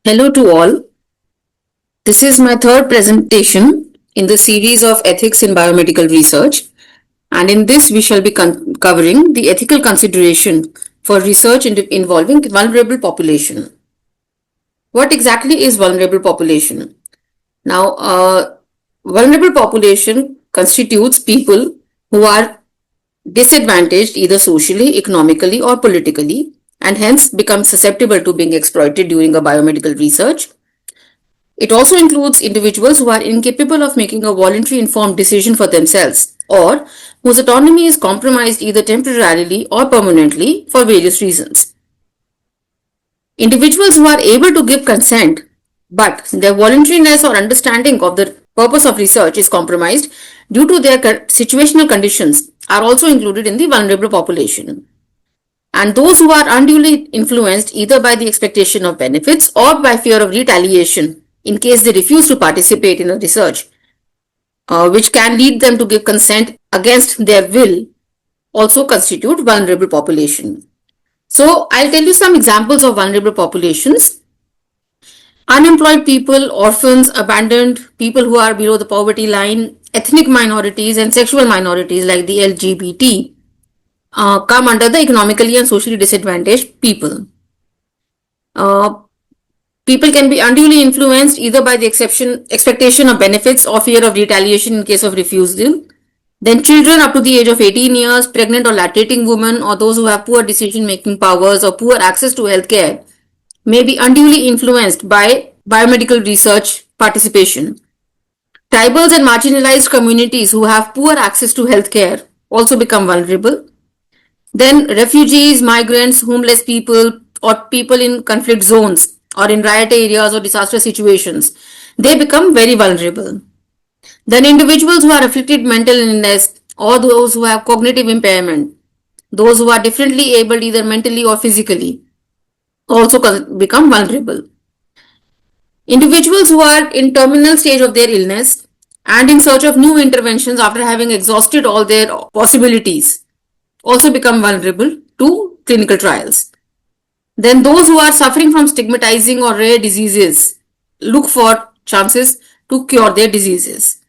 Hello to all. This is my third presentation in the series of ethics in biomedical research. And in this, we shall be covering the ethical consideration for research involving vulnerable population. What exactly is vulnerable population? Now, vulnerable population constitutes people who are disadvantaged either socially, economically, or politically, and hence become susceptible to being exploited during a biomedical research. It also includes individuals who are incapable of making a voluntary informed decision for themselves or whose autonomy is compromised either temporarily or permanently for various reasons. Individuals who are able to give consent but their voluntariness or understanding of the purpose of research is compromised due to their situational conditions are also included in the vulnerable population. And those who are unduly influenced either by the expectation of benefits or by fear of retaliation in case they refuse to participate in a research, which can lead them to give consent against their will, also constitute vulnerable population. So I'll tell you some examples of vulnerable populations. Unemployed people, orphans, abandoned, people who are below the poverty line, ethnic minorities and sexual minorities like the LGBT come under the economically and socially disadvantaged people. People can be unduly influenced either by the expectation of benefits or fear of retaliation in case of refusal. Then children up to the age of 18 years, pregnant or lactating women, or those who have poor decision-making powers or poor access to healthcare may be unduly influenced by biomedical research participation. Tribals and marginalized communities who have poor access to healthcare also become vulnerable. Then refugees, migrants, homeless people, or people in conflict zones or in riot areas or disaster situations, they become very vulnerable. Then individuals who are afflicted mental illness or those who have cognitive impairment, those who are differently abled either mentally or physically, also become vulnerable. Individuals who are in terminal stage of their illness and in search of new interventions after having exhausted all their possibilities also become vulnerable to clinical trials. Then those who are suffering from stigmatizing or rare diseases look for chances to cure their diseases.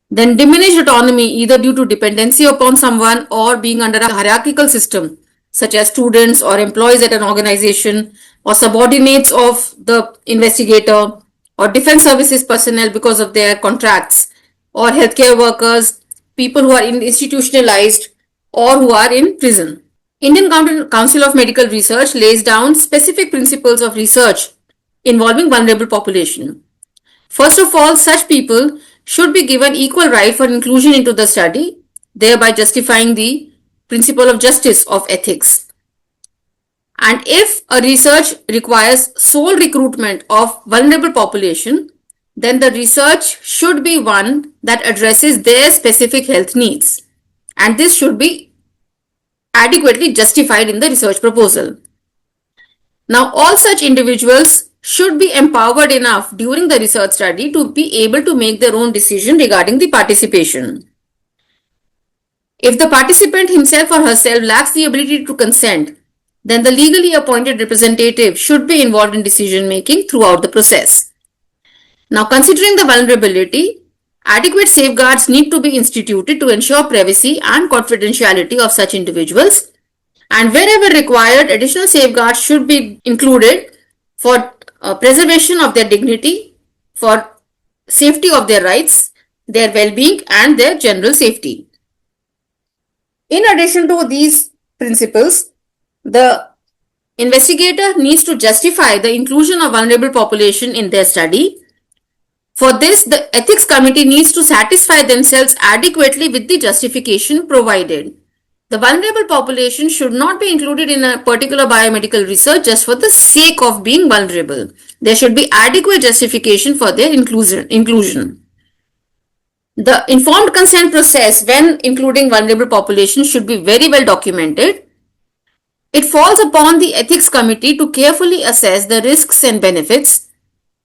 Then diminished autonomy either due to dependency upon someone or being under a hierarchical system such as students or employees at an organization or subordinates of the investigator or defense services personnel because of their contracts or healthcare workers, people who are institutionalized or who are in prison. Indian Council of Medical Research lays down specific principles of research involving vulnerable population. First of all, such people should be given equal right for inclusion into the study, thereby justifying the principle of justice of ethics. And if a research requires sole recruitment of vulnerable population, then the research should be one that addresses their specific health needs. And this should be adequately justified in the research proposal. Now, all such individuals should be empowered enough during the research study to be able to make their own decision regarding the participation. If the participant himself or herself lacks the ability to consent, then the legally appointed representative should be involved in decision making throughout the process. Now, considering the vulnerability, adequate safeguards need to be instituted to ensure privacy and confidentiality of such individuals, and wherever required, additional safeguards should be included for preservation of their dignity, for safety of their rights, their well-being, and their general safety. In addition to these principles, the investigator needs to justify the inclusion of vulnerable population in their study. For this, the ethics committee needs to satisfy themselves adequately with the justification provided. The vulnerable population should not be included in a particular biomedical research just for the sake of being vulnerable. There should be adequate justification for their inclusion. The informed consent process when including vulnerable population should be very well documented. It falls upon the ethics committee to carefully assess the risks and benefits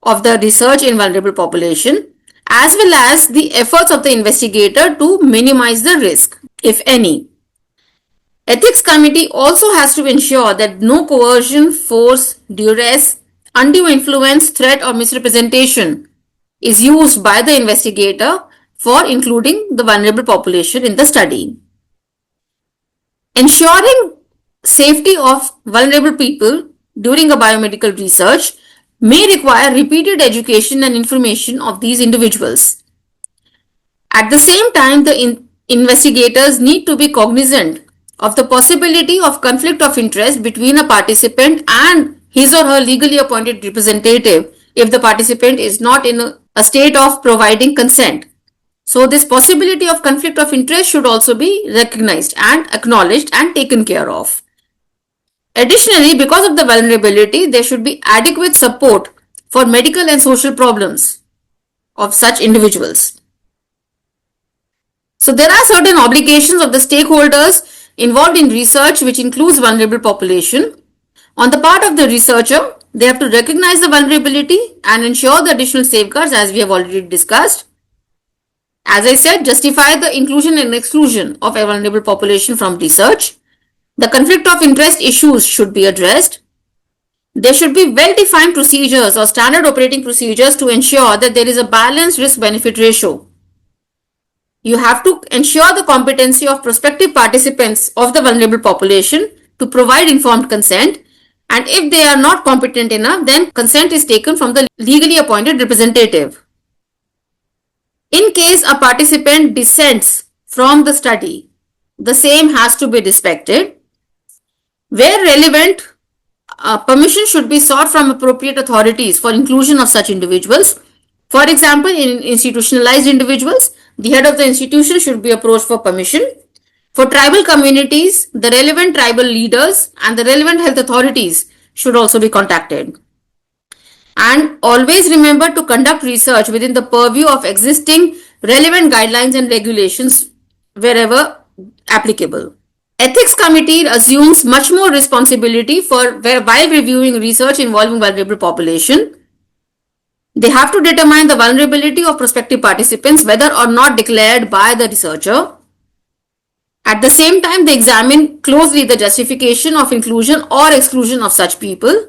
of the research in vulnerable population as well as the efforts of the investigator to minimize the risk, if any. Ethics committee also has to ensure that no coercion, force, duress, undue influence, threat, or misrepresentation is used by the investigator for including the vulnerable population in the study. Ensuring safety of vulnerable people during a biomedical research may require repeated education and information of these individuals. At the same time, the investigators need to be cognizant of the possibility of conflict of interest between a participant and his or her legally appointed representative if the participant is not in a state of providing consent. So this possibility of conflict of interest should also be recognized and acknowledged and taken care of. Additionally, because of the vulnerability, there should be adequate support for medical and social problems of such individuals. So there are certain obligations of the stakeholders involved in research which includes vulnerable population. On the part of the researcher, they have to recognize the vulnerability and ensure the additional safeguards as we have already discussed. As I said, justify the inclusion and exclusion of a vulnerable population from research. The conflict of interest issues should be addressed. There should be well-defined procedures or standard operating procedures to ensure that there is a balanced risk-benefit ratio. You have to ensure the competency of prospective participants of the vulnerable population to provide informed consent, and if they are not competent enough, then consent is taken from the legally appointed representative. In case a participant dissents from the study, the same has to be respected. Where relevant, permission should be sought from appropriate authorities for inclusion of such individuals. For example, in institutionalized individuals, the head of the institution should be approached for permission. For tribal communities, the relevant tribal leaders and the relevant health authorities should also be contacted. And always remember to conduct research within the purview of existing relevant guidelines and regulations wherever applicable. Ethics committee assumes much more responsibility while reviewing research involving vulnerable population. They have to determine the vulnerability of prospective participants whether or not declared by the researcher. At the same time, they examine closely the justification of inclusion or exclusion of such people.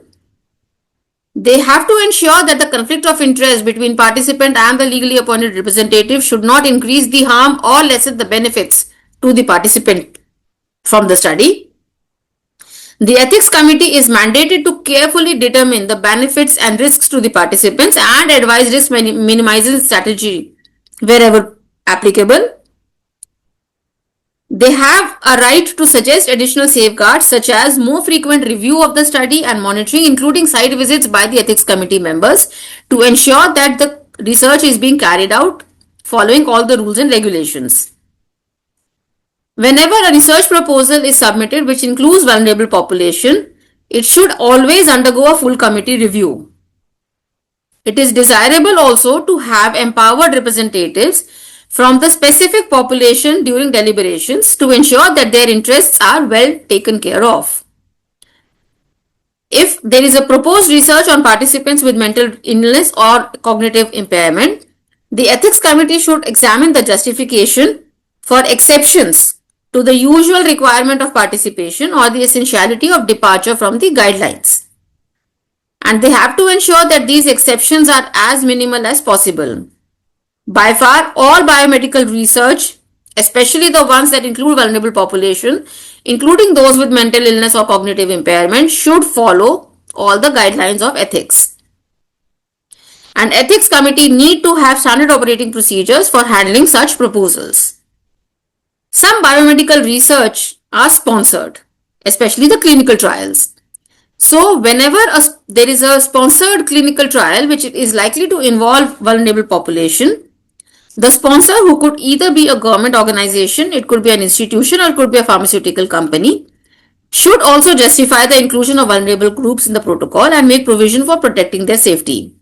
They have to ensure that the conflict of interest between participant and the legally appointed representative should not increase the harm or lessen the benefits to the participant from the study. The ethics committee is mandated to carefully determine the benefits and risks to the participants and advise risk minimizing strategy wherever applicable. They have a right to suggest additional safeguards such as more frequent review of the study and monitoring, including site visits by the ethics committee members to ensure that the research is being carried out following all the rules and regulations. Whenever a research proposal is submitted which includes vulnerable population, it should always undergo a full committee review. It is desirable also to have empowered representatives from the specific population during deliberations to ensure that their interests are well taken care of. If there is a proposed research on participants with mental illness or cognitive impairment, the ethics committee should examine the justification for exceptions to the usual requirement of participation or the essentiality of departure from the guidelines. And they have to ensure that these exceptions are as minimal as possible. By far, all biomedical research, especially the ones that include vulnerable population, including those with mental illness or cognitive impairment, should follow all the guidelines of ethics. An ethics committee need to have standard operating procedures for handling such proposals. Some biomedical research are sponsored, especially the clinical trials. So whenever there is a sponsored clinical trial which is likely to involve vulnerable population, the sponsor, who could either be a government organization, it could be an institution, or it could be a pharmaceutical company, should also justify the inclusion of vulnerable groups in the protocol and make provision for protecting their safety.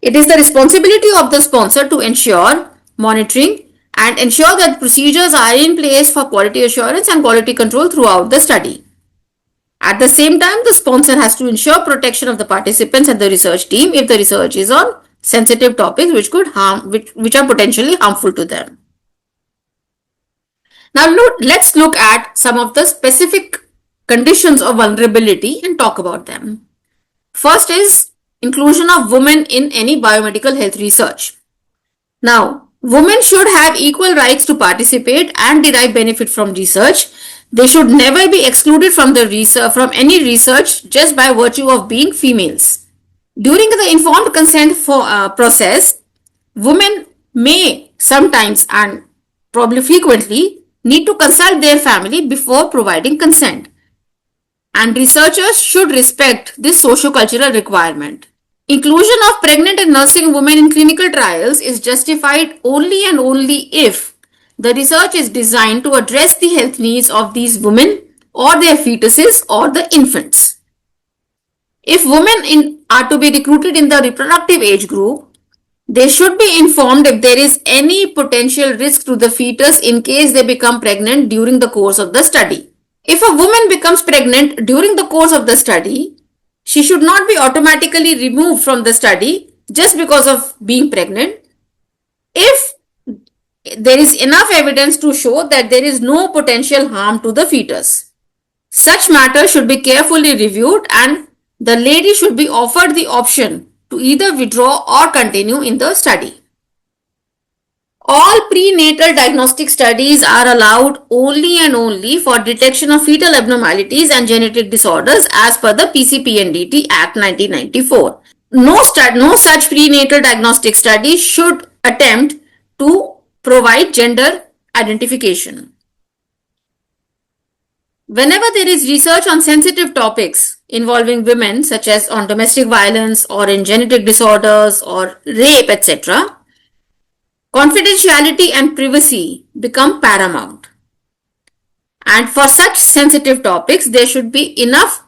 It is the responsibility of the sponsor to ensure monitoring and ensure that procedures are in place for quality assurance and quality control throughout the study. At the same time, the sponsor has to ensure protection of the participants and the research team if the research is on sensitive topics which are potentially harmful to them. Now let's look at some of the specific conditions of vulnerability and talk about them. First is inclusion of women in any biomedical health research. Now, women should have equal rights to participate and derive benefit from research. They should never be excluded from from any research just by virtue of being females. During the informed consent process, women may sometimes and probably frequently need to consult their family before providing consent. And researchers should respect this socio-cultural requirement. Inclusion of pregnant and nursing women in clinical trials is justified only and only if the research is designed to address the health needs of these women or their fetuses or the infants. If women are to be recruited in the reproductive age group, they should be informed if there is any potential risk to the fetus in case they become pregnant during the course of the study. If a woman becomes pregnant during the course of the study, she should not be automatically removed from the study just because of being pregnant. If there is enough evidence to show that there is no potential harm to the fetus, such matter should be carefully reviewed and the lady should be offered the option to either withdraw or continue in the study. All prenatal diagnostic studies are allowed only and only for detection of fetal abnormalities and genetic disorders as per the PCPNDT Act 1994. No such prenatal diagnostic study should attempt to provide gender identification. Whenever there is research on sensitive topics involving women, such as on domestic violence or in genetic disorders or rape, etc., confidentiality and privacy become paramount. And for such sensitive topics, there should be enough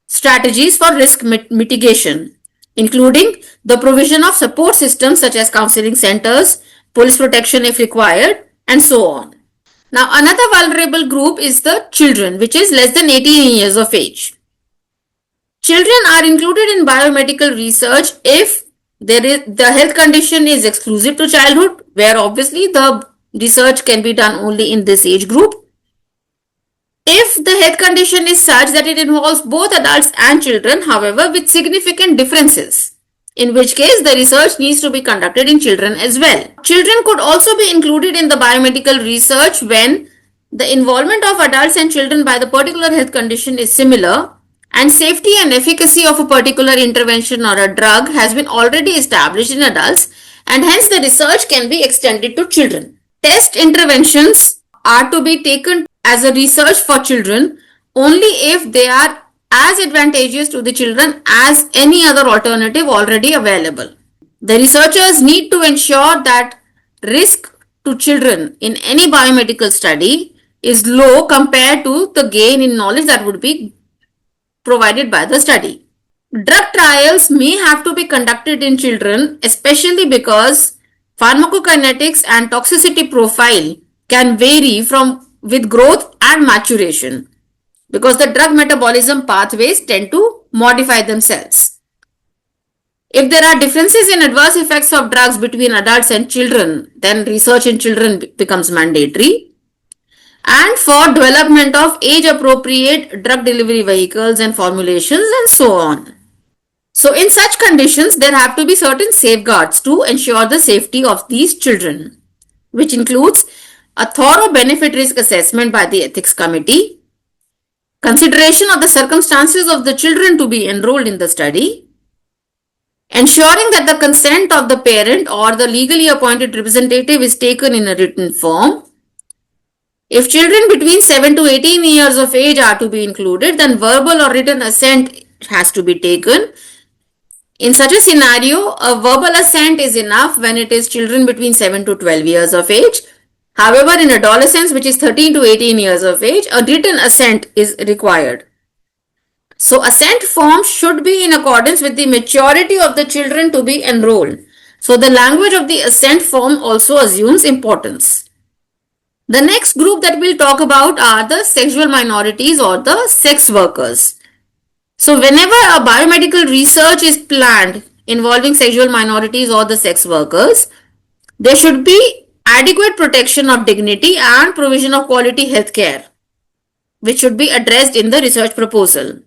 strategies for risk mitigation, including the provision of support systems such as counseling centers, police protection if required, and so on. Now, another vulnerable group is the children, which is less than 18 years of age. Children are included in biomedical research if the health condition is exclusive to childhood, where obviously the research can be done only in this age group. If the health condition is such that it involves both adults and children, however, with significant differences, in which case the research needs to be conducted in children as well. Children could also be included in the biomedical research when the involvement of adults and children by the particular health condition is similar and safety and efficacy of a particular intervention or a drug has been already established in adults, and hence the research can be extended to children. Test interventions are to be taken as a research for children only if they are as advantageous to the children as any other alternative already available. The researchers need to ensure that risk to children in any biomedical study is low compared to the gain in knowledge that would be provided by the study. Drug trials may have to be conducted in children, especially because pharmacokinetics and toxicity profile can vary with growth and maturation, because the drug metabolism pathways tend to modify themselves. If there are differences in adverse effects of drugs between adults and children, then research in children becomes mandatory. And for development of age-appropriate drug delivery vehicles and formulations and so on. So in such conditions, there have to be certain safeguards to ensure the safety of these children, which includes a thorough benefit risk assessment by the ethics committee, consideration of the circumstances of the children to be enrolled in the study, ensuring that the consent of the parent or the legally appointed representative is taken in a written form. If children between 7 to 18 years of age are to be included, then verbal or written assent has to be taken. In such a scenario, a verbal assent is enough when it is children between 7 to 12 years of age. However, in adolescents, which is 13 to 18 years of age, a written assent is required. So, assent forms should be in accordance with the maturity of the children to be enrolled. So, the language of the assent form also assumes importance. The next group that we'll talk about are the sexual minorities or the sex workers. So whenever a biomedical research is planned involving sexual minorities or the sex workers, there should be adequate protection of dignity and provision of quality health care, which should be addressed in the research proposal.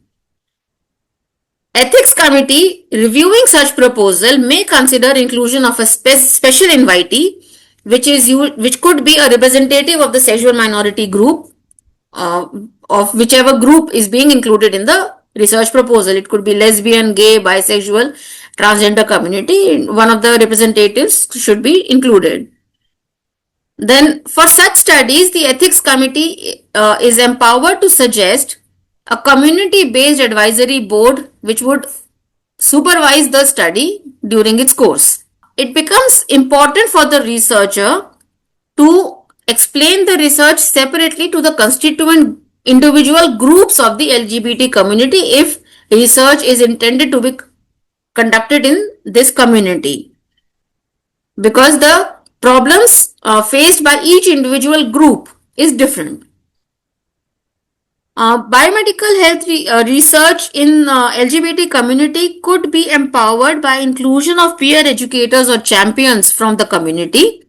Ethics committee reviewing such proposal may consider inclusion of a special invitee, which could be a representative of the sexual minority group, uh, of whichever group is being included in the research proposal. It could be lesbian, gay, bisexual, transgender community. One of the representatives should be included. Then, for such studies, the ethics committee is empowered to suggest a community based advisory board which would supervise the study during its course. It becomes important for the researcher to explain the research separately to the constituent individual groups of the LGBT community if research is intended to be conducted in this community, because the problems faced by each individual group is different. Biomedical health research in LGBT community could be empowered by inclusion of peer educators or champions from the community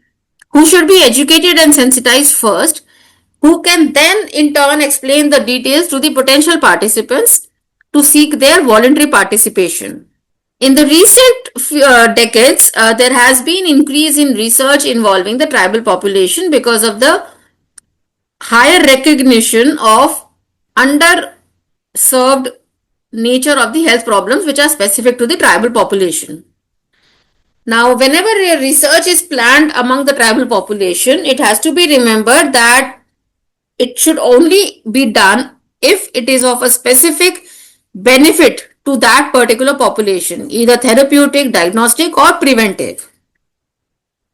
who should be educated and sensitized first, who can then in turn explain the details to the potential participants to seek their voluntary participation. In the recent decades, there has been increase in research involving the tribal population because of the higher recognition of underserved nature of the health problems which are specific to the tribal population. Now, whenever a research is planned among the tribal population, it has to be remembered that it should only be done if it is of a specific benefit to that particular population, either therapeutic, diagnostic, or preventive.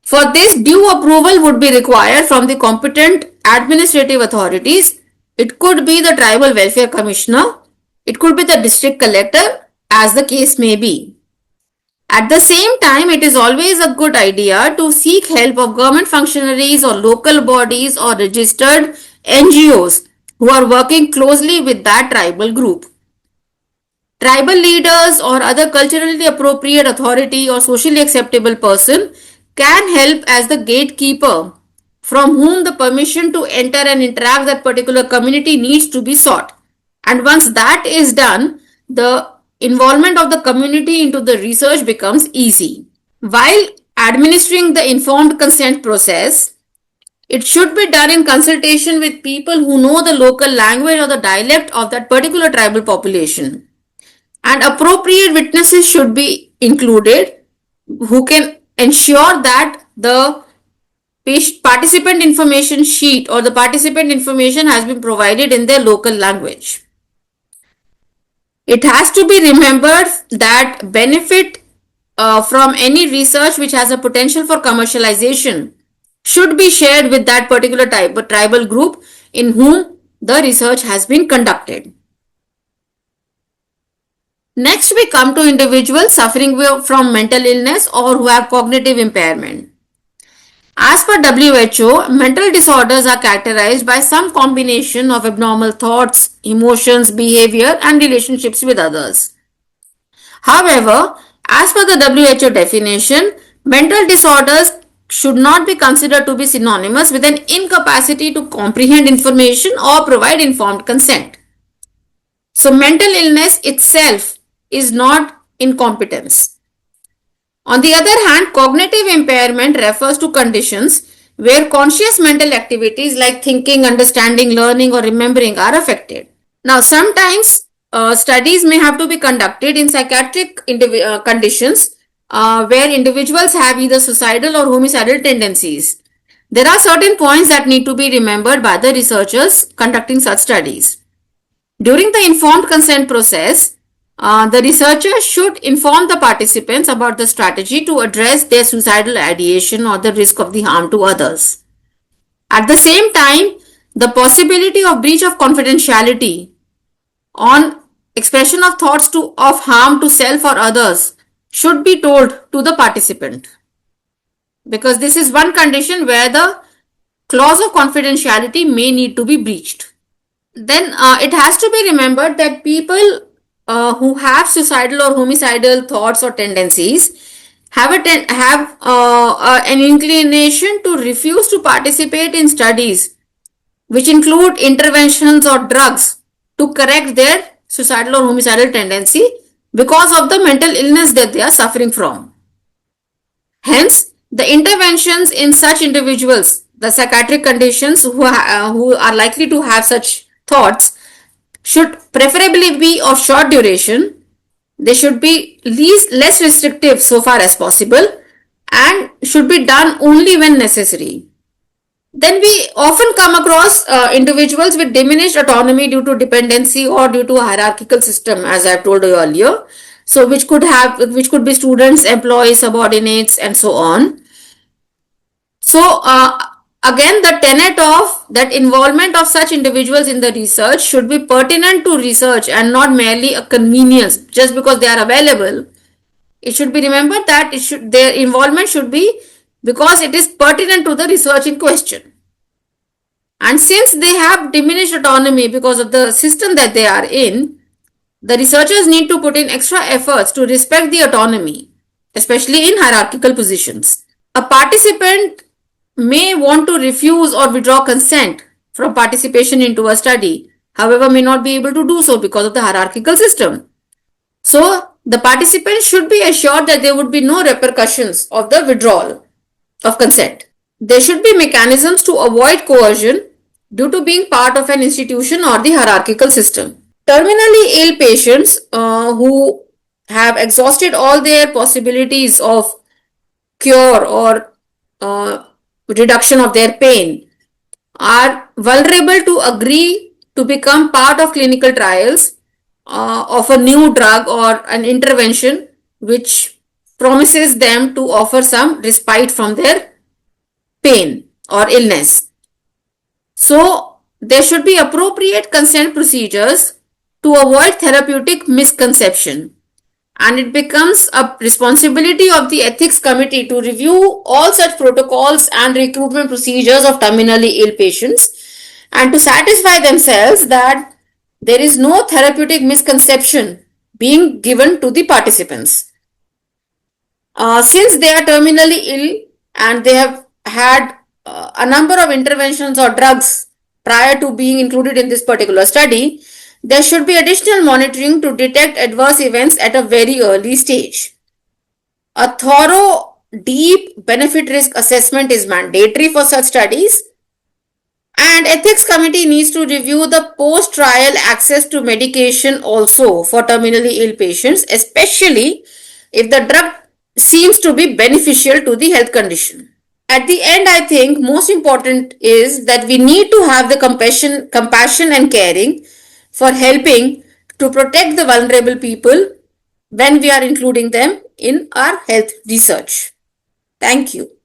For this, due approval would be required from the competent administrative authorities. It could be the tribal welfare commissioner, it could be the district collector, as the case may be. At the same time, it is always a good idea to seek help of government functionaries or local bodies or registered NGOs who are working closely with that tribal group. Tribal leaders or other culturally appropriate authority or socially acceptable person can help as the gatekeeper from whom the permission to enter and interact that particular community needs to be sought. And once that is done, the involvement of the community into the research becomes easy. While administering the informed consent process, it should be done in consultation with people who know the local language or the dialect of that particular tribal population. And appropriate witnesses should be included who can ensure that the participant information sheet or the participant information has been provided in their local language. It has to be remembered that benefit from any research which has a potential for commercialization should be shared with that particular tribal group in whom the research has been conducted. Next, we come to individuals suffering from mental illness or who have cognitive impairment. As per WHO, mental disorders are characterized by some combination of abnormal thoughts, emotions, behavior, and relationships with others. However, as per the WHO definition, mental disorders should not be considered to be synonymous with an incapacity to comprehend information or provide informed consent. So, mental illness itself is not incompetence. On the other hand, cognitive impairment refers to conditions where conscious mental activities like thinking, understanding, learning, or remembering are affected. Now, sometimes studies may have to be conducted in psychiatric conditions where individuals have either suicidal or homicidal tendencies. There are certain points that need to be remembered by the researchers conducting such studies. During the informed consent process, the researcher should inform the participants about the strategy to address their suicidal ideation or the risk of the harm to others. At the same time, the possibility of breach of confidentiality on expression of thoughts of harm to self or others should be told to the participant, because this is one condition where the clause of confidentiality may need to be breached. Then it has to be remembered that people who have suicidal or homicidal thoughts or tendencies have an inclination to refuse to participate in studies which include interventions or drugs to correct their suicidal or homicidal tendency, because of the mental illness that they are suffering from. Hence, the interventions in such individuals, the psychiatric conditions who are likely to have such thoughts, should preferably be of short duration. They should be less restrictive so far as possible and should be done only when necessary. Then we often come across individuals with diminished autonomy due to dependency or due to hierarchical system, as I've told you earlier. So which could be students, employees, subordinates, and so on. So again, the tenet of that involvement of such individuals in the research should be pertinent to research and not merely a convenience just because they are available. It should be remembered that their involvement should be because it is pertinent to the research in question. And since they have diminished autonomy because of the system that they are in, the researchers need to put in extra efforts to respect the autonomy, especially in hierarchical positions. A participant may want to refuse or withdraw consent from participation into a study, however, may not be able to do so because of the hierarchical system. So, the participants should be assured that there would be no repercussions of the withdrawal of consent. There should be mechanisms to avoid coercion due to being part of an institution or the hierarchical system. Terminally ill patients who have exhausted all their possibilities of cure or reduction of their pain are vulnerable to agree to become part of clinical trials of a new drug or an intervention which promises them to offer some respite from their pain or illness. So, there should be appropriate consent procedures to avoid therapeutic misconception. And it becomes a responsibility of the ethics committee to review all such protocols and recruitment procedures of terminally ill patients and to satisfy themselves that there is no therapeutic misconception being given to the participants. Since they are terminally ill and they have had a number of interventions or drugs prior to being included in this particular study, there should be additional monitoring to detect adverse events at a very early stage. A thorough, deep benefit risk assessment is mandatory for such studies, and ethics committee needs to review the post-trial access to medication also for terminally ill patients, especially if the drug seems to be beneficial to the health condition. At the end, I think most important is that we need to have the compassion and caring for helping to protect the vulnerable people when we are including them in our health research. Thank you.